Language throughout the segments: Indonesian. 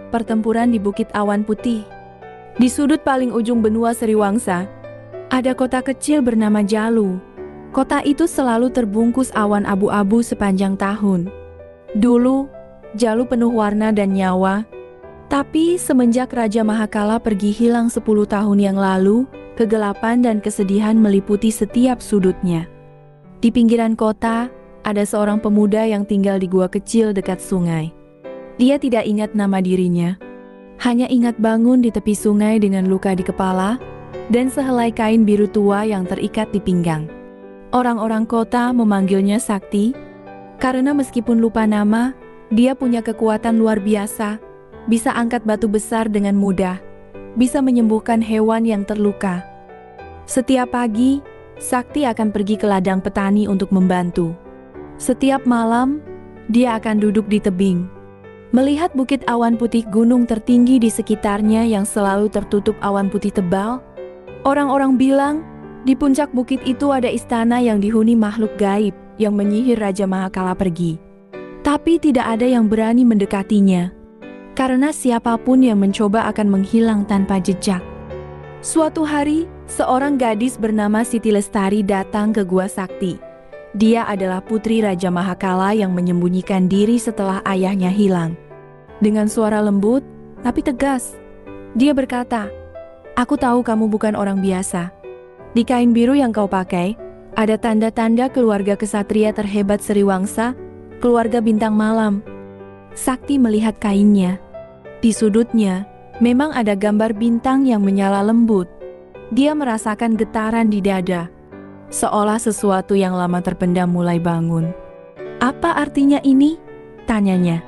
Pertempuran di Bukit Awan Putih. Di sudut paling ujung benua Sriwangsa, ada kota kecil bernama Jalu. Kota itu selalu terbungkus awan abu-abu sepanjang tahun. Dulu, Jalu penuh warna dan nyawa. Tapi semenjak Raja Mahakala pergi hilang 10 tahun yang lalu, kegelapan dan kesedihan meliputi setiap sudutnya. Di pinggiran kota, ada seorang pemuda yang tinggal di gua kecil dekat sungai. Dia tidak ingat nama dirinya, hanya ingat bangun di tepi sungai dengan luka di kepala dan sehelai kain biru tua yang terikat di pinggang. Orang-orang kota memanggilnya Sakti, karena meskipun lupa nama, dia punya kekuatan luar biasa, bisa angkat batu besar dengan mudah, bisa menyembuhkan hewan yang terluka. Setiap pagi, Sakti akan pergi ke ladang petani untuk membantu. Setiap malam, dia akan duduk di tebing, melihat bukit awan putih gunung tertinggi di sekitarnya yang selalu tertutup awan putih tebal. Orang-orang bilang, di puncak bukit itu ada istana yang dihuni makhluk gaib yang menyihir Raja Mahakala pergi. Tapi tidak ada yang berani mendekatinya, karena siapapun yang mencoba akan menghilang tanpa jejak. Suatu hari, seorang gadis bernama Siti Lestari datang ke Gua Sakti. Dia adalah putri Raja Mahakala yang menyembunyikan diri setelah ayahnya hilang. Dengan suara lembut, tapi tegas, dia berkata, "Aku tahu kamu bukan orang biasa. Di kain biru yang kau pakai, ada tanda-tanda keluarga kesatria terhebat Sriwangsa, keluarga bintang malam." Sakti melihat kainnya. Di sudutnya, memang ada gambar bintang yang menyala lembut. Dia merasakan getaran di dada, seolah sesuatu yang lama terpendam mulai bangun. "Apa artinya ini?" tanyanya.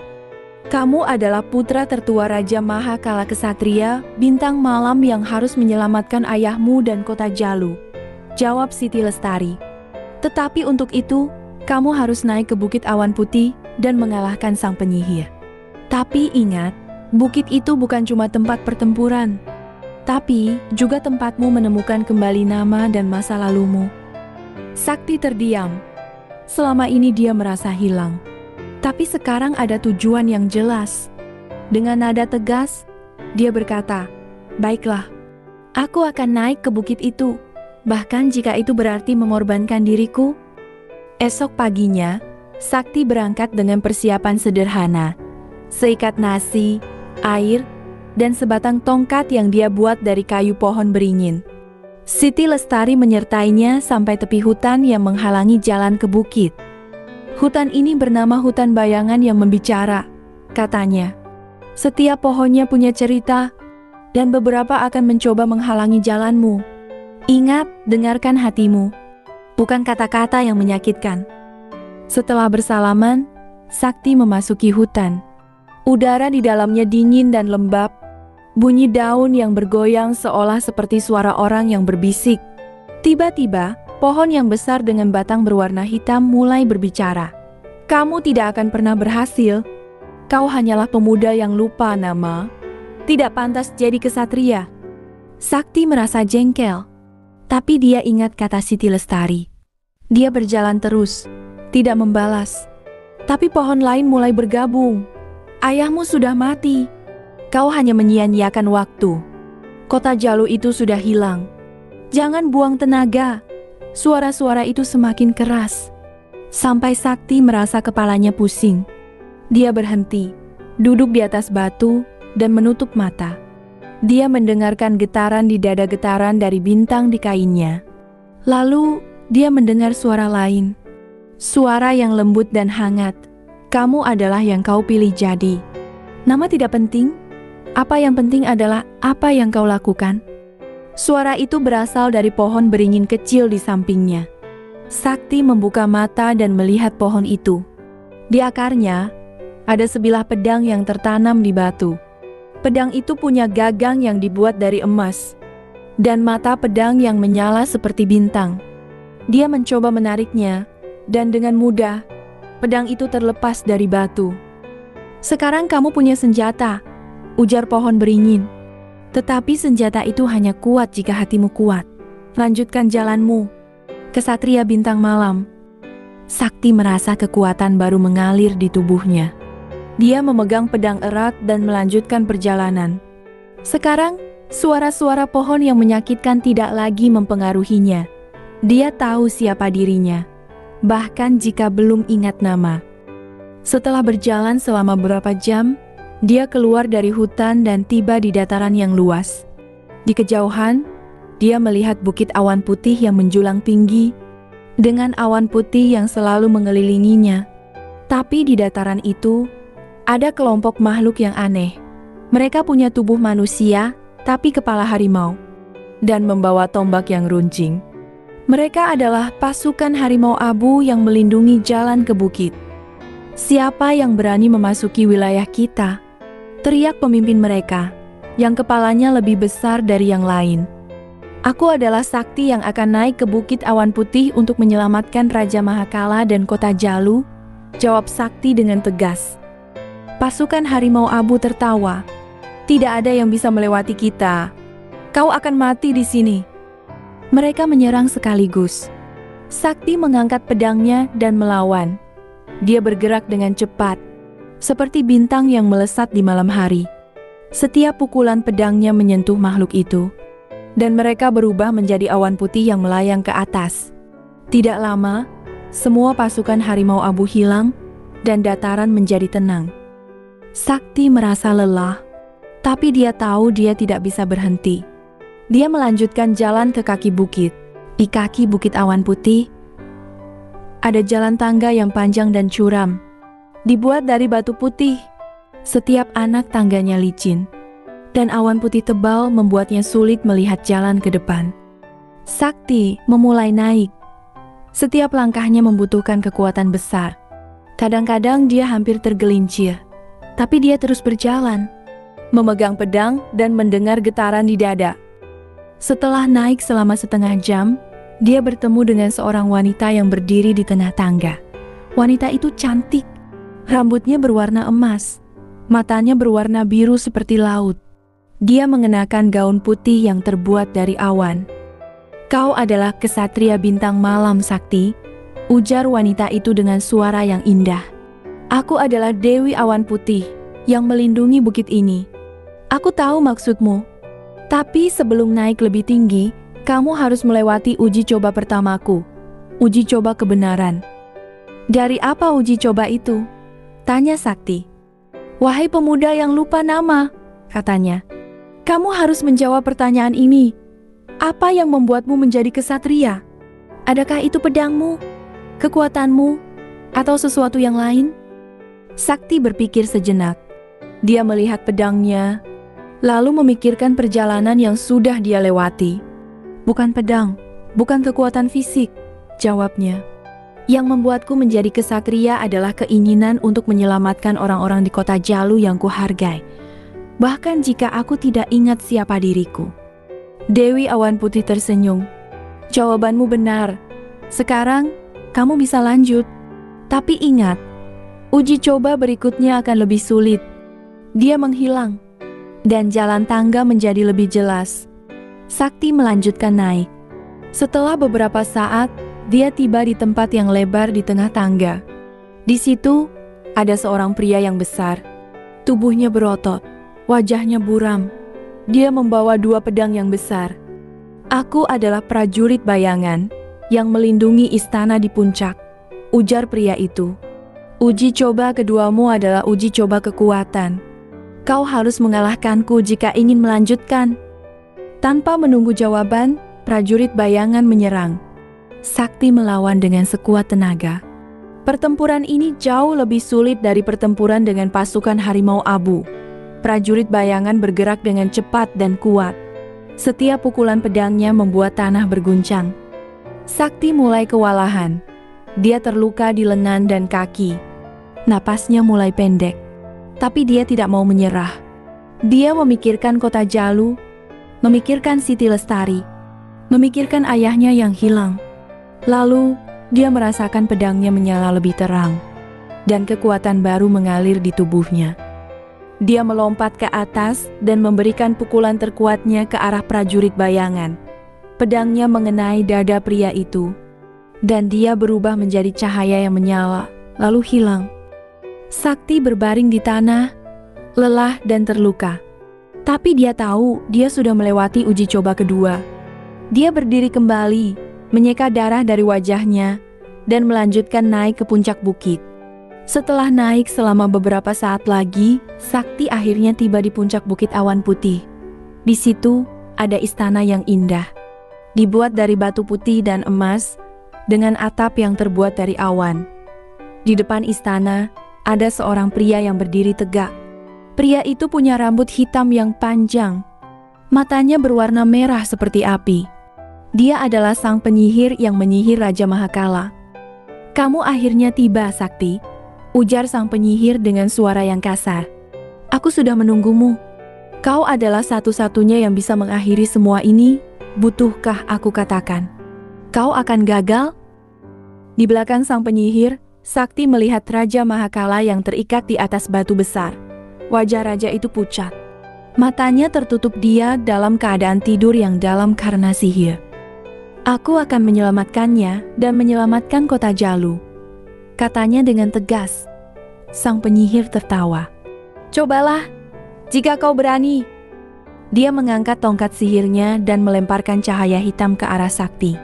"Kamu adalah putra tertua Raja Mahakala Kesatria, bintang malam yang harus menyelamatkan ayahmu dan kota Jalu," jawab Siti Lestari. "Tetapi untuk itu, kamu harus naik ke Bukit Awan Putih dan mengalahkan sang penyihir. Tapi ingat, bukit itu bukan cuma tempat pertempuran, tapi juga tempatmu menemukan kembali nama dan masa lalumu." Sakti terdiam. Selama ini dia merasa hilang. Tapi sekarang ada tujuan yang jelas. Dengan nada tegas, dia berkata, "Baiklah, aku akan naik ke bukit itu, bahkan jika itu berarti mengorbankan diriku." Esok paginya, Sakti berangkat dengan persiapan sederhana. Seikat nasi, air, dan sebatang tongkat yang dia buat dari kayu pohon beringin. Siti Lestari menyertainya sampai tepi hutan yang menghalangi jalan ke bukit. "Hutan ini bernama hutan bayangan yang membicara," katanya. "Setiap pohonnya punya cerita, dan beberapa akan mencoba menghalangi jalanmu. Ingat, dengarkan hatimu, bukan kata-kata yang menyakitkan." Setelah bersalaman, Sakti memasuki hutan. Udara di dalamnya dingin dan lembab. Bunyi daun yang bergoyang seolah seperti suara orang yang berbisik. Tiba-tiba, pohon yang besar dengan batang berwarna hitam mulai berbicara. "Kamu tidak akan pernah berhasil. Kau hanyalah pemuda yang lupa nama. Tidak pantas jadi kesatria." Sakti merasa jengkel. Tapi dia ingat kata Siti Lestari. Dia berjalan terus, tidak membalas. Tapi pohon lain mulai bergabung. "Ayahmu sudah mati. Kau hanya menyia-nyiakan waktu. Kota Jalu itu sudah hilang. Jangan buang tenaga." Suara-suara itu semakin keras, sampai Sakti merasa kepalanya pusing. Dia berhenti, duduk di atas batu, dan menutup mata. Dia mendengarkan getaran di dada, getaran dari bintang di kainnya. Lalu, dia mendengar suara lain. Suara yang lembut dan hangat. "Kamu adalah yang kau pilih jadi. Nama tidak penting. Apa yang penting adalah apa yang kau lakukan." Suara itu berasal dari pohon beringin kecil di sampingnya. Sakti membuka mata dan melihat pohon itu. Di akarnya, ada sebilah pedang yang tertanam di batu. Pedang itu punya gagang yang dibuat dari emas, dan mata pedang yang menyala seperti bintang. Dia mencoba menariknya, dan dengan mudah, pedang itu terlepas dari batu. "Sekarang kamu punya senjata," ujar pohon beringin. "Tetapi senjata itu hanya kuat jika hatimu kuat. Lanjutkan jalanmu, kesatria bintang malam." Sakti merasa kekuatan baru mengalir di tubuhnya. Dia memegang pedang erat dan melanjutkan perjalanan. Sekarang, suara-suara pohon yang menyakitkan tidak lagi mempengaruhinya. Dia tahu siapa dirinya, bahkan jika belum ingat nama. Setelah berjalan selama beberapa jam, dia keluar dari hutan dan tiba di dataran yang luas. Di kejauhan, dia melihat bukit awan putih yang menjulang tinggi, dengan awan putih yang selalu mengelilinginya. Tapi di dataran itu, ada kelompok makhluk yang aneh. Mereka punya tubuh manusia, tapi kepala harimau, dan membawa tombak yang runcing. Mereka adalah pasukan harimau abu yang melindungi jalan ke bukit. "Siapa yang berani memasuki wilayah kita?" teriak pemimpin mereka, yang kepalanya lebih besar dari yang lain. "Aku adalah sakti yang akan naik ke bukit awan putih untuk menyelamatkan Raja Mahakala dan kota Jalu," jawab sakti dengan tegas. Pasukan harimau abu tertawa. "Tidak ada yang bisa melewati kita. Kau akan mati di sini." Mereka menyerang sekaligus. Sakti mengangkat pedangnya dan melawan. Dia bergerak dengan cepat, seperti bintang yang melesat di malam hari. Setiap pukulan pedangnya menyentuh makhluk itu, dan mereka berubah menjadi awan putih yang melayang ke atas. Tidak lama, semua pasukan harimau abu hilang, dan dataran menjadi tenang. Sakti merasa lelah, tapi dia tahu dia tidak bisa berhenti. Dia melanjutkan jalan ke kaki bukit. Di kaki bukit awan putih, ada jalan tangga yang panjang dan curam, dibuat dari batu putih. Setiap anak tangganya licin, dan awan putih tebal membuatnya sulit melihat jalan ke depan. Sakti memulai naik. Setiap langkahnya membutuhkan kekuatan besar. Kadang-kadang dia hampir tergelincir, tapi dia terus berjalan, memegang pedang dan mendengar getaran di dada. Setelah naik selama setengah jam, dia bertemu dengan seorang wanita yang berdiri di tengah tangga. Wanita itu cantik, rambutnya berwarna emas, matanya berwarna biru seperti laut. Dia mengenakan gaun putih yang terbuat dari awan. "Kau adalah kesatria bintang malam, Sakti," ujar wanita itu dengan suara yang indah. "Aku adalah Dewi Awan Putih yang melindungi bukit ini. Aku tahu maksudmu, tapi sebelum naik lebih tinggi, kamu harus melewati uji coba pertamaku, uji coba kebenaran." "Dari apa uji coba itu?" tanya Sakti. "Wahai pemuda yang lupa nama," katanya, "kamu harus menjawab pertanyaan ini. Apa yang membuatmu menjadi kesatria? Adakah itu pedangmu, kekuatanmu, atau sesuatu yang lain?" Sakti berpikir sejenak. Dia melihat pedangnya, lalu memikirkan perjalanan yang sudah dia lewati. "Bukan pedang, bukan kekuatan fisik," jawabnya. "Yang membuatku menjadi kesatria adalah keinginan untuk menyelamatkan orang-orang di kota Jalu yang kuhargai, bahkan jika aku tidak ingat siapa diriku." Dewi Awan Putih tersenyum. "Jawabanmu benar. Sekarang, kamu bisa lanjut. Tapi ingat, uji coba berikutnya akan lebih sulit." Dia menghilang, dan jalan tangga menjadi lebih jelas. Sakti melanjutkan naik. Setelah beberapa saat, dia tiba di tempat yang lebar di tengah tangga. Di situ, ada seorang pria yang besar. Tubuhnya berotot, wajahnya buram. Dia membawa 2 pedang yang besar. "Aku adalah prajurit bayangan yang melindungi istana di puncak," ujar pria itu. "Uji coba keduamu adalah uji coba kekuatan. Kau harus mengalahkanku jika ingin melanjutkan." Tanpa menunggu jawaban, prajurit bayangan menyerang. Sakti melawan dengan sekuat tenaga. Pertempuran ini jauh lebih sulit dari pertempuran dengan pasukan harimau abu. Prajurit bayangan bergerak dengan cepat dan kuat. Setiap pukulan pedangnya membuat tanah berguncang. Sakti mulai kewalahan. Dia terluka di lengan dan kaki. Napasnya mulai pendek. Tapi dia tidak mau menyerah. Dia memikirkan kota Jalu, memikirkan Siti Lestari, memikirkan ayahnya yang hilang. Lalu, dia merasakan pedangnya menyala lebih terang, dan kekuatan baru mengalir di tubuhnya. Dia melompat ke atas dan memberikan pukulan terkuatnya ke arah prajurit bayangan. Pedangnya mengenai dada pria itu, dan dia berubah menjadi cahaya yang menyala, lalu hilang. Sakti berbaring di tanah, lelah dan terluka. Tapi dia tahu dia sudah melewati uji coba kedua. Dia berdiri kembali, menyeka darah dari wajahnya, dan melanjutkan naik ke puncak bukit. Setelah naik selama beberapa saat lagi, Sakti akhirnya tiba di puncak Bukit Awan Putih. Di situ ada istana yang indah, dibuat dari batu putih dan emas, dengan atap yang terbuat dari awan. Di depan istana, ada seorang pria yang berdiri tegak. Pria itu punya rambut hitam yang panjang. Matanya berwarna merah seperti api. Dia adalah sang penyihir yang menyihir Raja Mahakala. "Kamu akhirnya tiba, Sakti," ujar sang penyihir dengan suara yang kasar. "Aku sudah menunggumu. Kau adalah satu-satunya yang bisa mengakhiri semua ini. Butuhkah aku katakan? Kau akan gagal?" Di belakang sang penyihir, Sakti melihat Raja Mahakala yang terikat di atas batu besar. Wajah raja itu pucat. Matanya tertutup, dia dalam keadaan tidur yang dalam karena sihir. "Aku akan menyelamatkannya dan menyelamatkan kota Jalu," katanya dengan tegas. Sang penyihir tertawa. "Cobalah, jika kau berani." Dia mengangkat tongkat sihirnya dan melemparkan cahaya hitam ke arah Sakti.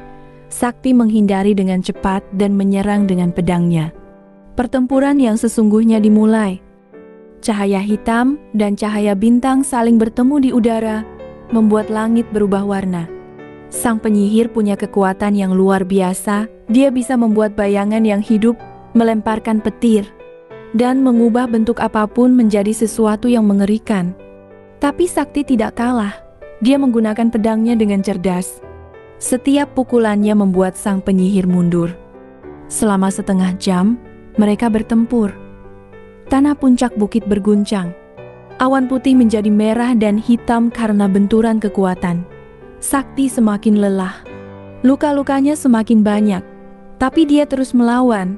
Sakti menghindari dengan cepat dan menyerang dengan pedangnya. Pertempuran yang sesungguhnya dimulai. Cahaya hitam dan cahaya bintang saling bertemu di udara, membuat langit berubah warna. Sang penyihir punya kekuatan yang luar biasa. Dia bisa membuat bayangan yang hidup, melemparkan petir, dan mengubah bentuk apapun menjadi sesuatu yang mengerikan. Tapi Sakti tidak kalah. Dia menggunakan pedangnya dengan cerdas. Setiap pukulannya membuat sang penyihir mundur. Selama setengah jam, mereka bertempur. Tanah puncak bukit berguncang. Awan putih menjadi merah dan hitam karena benturan kekuatan. Sakti semakin lelah. Luka-lukanya semakin banyak. Tapi dia terus melawan.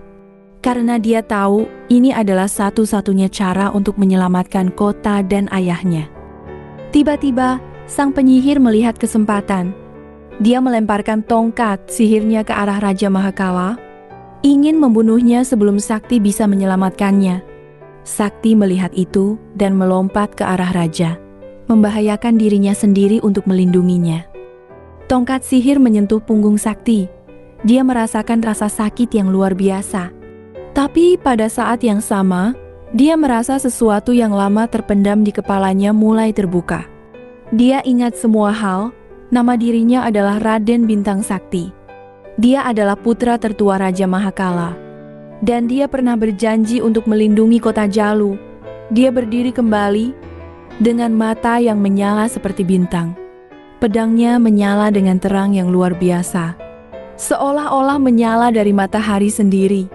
Karena dia tahu ini adalah satu-satunya cara untuk menyelamatkan kota dan ayahnya. Tiba-tiba, sang penyihir melihat kesempatan. Dia melemparkan tongkat sihirnya ke arah Raja Mahakala, ingin membunuhnya sebelum Sakti bisa menyelamatkannya. Sakti melihat itu dan melompat ke arah raja, membahayakan dirinya sendiri untuk melindunginya. Tongkat sihir menyentuh punggung Sakti. Dia merasakan rasa sakit yang luar biasa. Tapi pada saat yang sama, dia merasa sesuatu yang lama terpendam di kepalanya mulai terbuka. Dia ingat semua hal. Nama dirinya adalah Raden Bintang Sakti. Dia adalah putra tertua Raja Mahakala. Dan dia pernah berjanji untuk melindungi kota Jalu. Dia berdiri kembali dengan mata yang menyala seperti bintang. Pedangnya menyala dengan terang yang luar biasa, seolah-olah menyala dari matahari sendiri.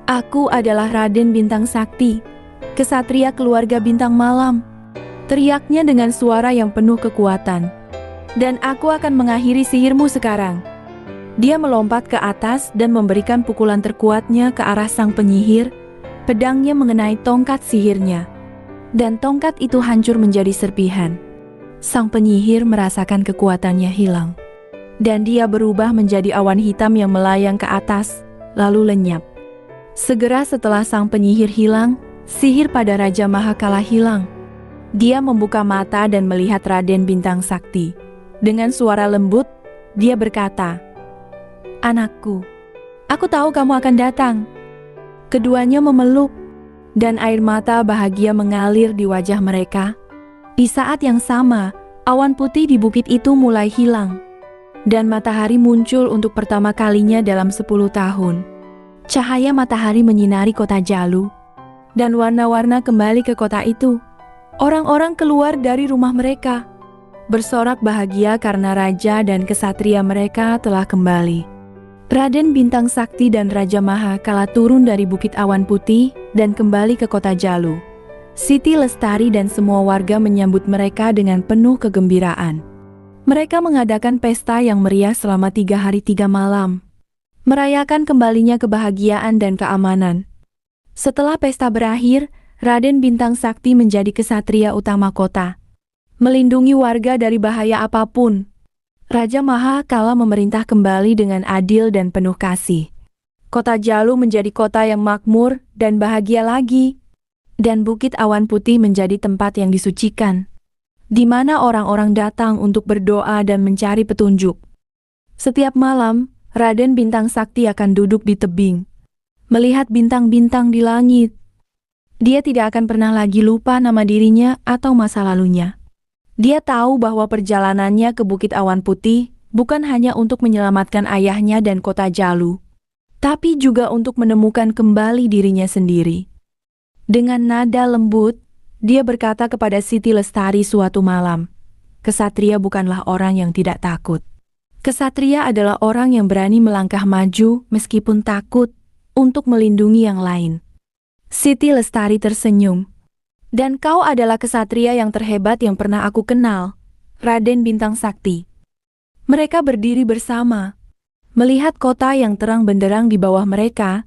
"Aku adalah Raden Bintang Sakti, kesatria keluarga Bintang Malam," teriaknya dengan suara yang penuh kekuatan. "Dan aku akan mengakhiri sihirmu sekarang." Dia melompat ke atas dan memberikan pukulan terkuatnya ke arah sang penyihir. Pedangnya mengenai tongkat sihirnya, dan tongkat itu hancur menjadi serpihan. Sang penyihir merasakan kekuatannya hilang, dan dia berubah menjadi awan hitam yang melayang ke atas, lalu lenyap. Segera setelah sang penyihir hilang, sihir pada Raja Mahakala hilang. Dia membuka mata dan melihat Raden Bintang Sakti. Dengan suara lembut, dia berkata, "Anakku, aku tahu kamu akan datang." Keduanya memeluk, dan air mata bahagia mengalir di wajah mereka. Di saat yang sama, awan putih di bukit itu mulai hilang, dan matahari muncul untuk pertama kalinya dalam 10 tahun. Cahaya matahari menyinari kota Jalu, dan warna-warna kembali ke kota itu. Orang-orang keluar dari rumah mereka, bersorak bahagia karena raja dan kesatria mereka telah kembali. Raden Bintang Sakti dan Raja Mahakala turun dari Bukit Awan Putih dan kembali ke kota Jalu. Siti Lestari dan semua warga menyambut mereka dengan penuh kegembiraan. Mereka mengadakan pesta yang meriah selama 3 hari 3 malam, merayakan kembalinya kebahagiaan dan keamanan. Setelah pesta berakhir, Raden Bintang Sakti menjadi kesatria utama kota, melindungi warga dari bahaya apapun. Raja Mahakala memerintah kembali dengan adil dan penuh kasih. Kota Jalu menjadi kota yang makmur dan bahagia lagi. Dan Bukit Awan Putih menjadi tempat yang disucikan, di mana orang-orang datang untuk berdoa dan mencari petunjuk. Setiap malam, Raden Bintang Sakti akan duduk di tebing, melihat bintang-bintang di langit. Dia tidak akan pernah lagi lupa nama dirinya atau masa lalunya. Dia tahu bahwa perjalanannya ke Bukit Awan Putih bukan hanya untuk menyelamatkan ayahnya dan kota Jalu, tapi juga untuk menemukan kembali dirinya sendiri. Dengan nada lembut, dia berkata kepada Siti Lestari suatu malam, "Kesatria bukanlah orang yang tidak takut. Kesatria adalah orang yang berani melangkah maju meskipun takut untuk melindungi yang lain." Siti Lestari tersenyum. "Dan kau adalah kesatria yang terhebat yang pernah aku kenal, Raden Bintang Sakti." Mereka berdiri bersama, melihat kota yang terang benderang di bawah mereka,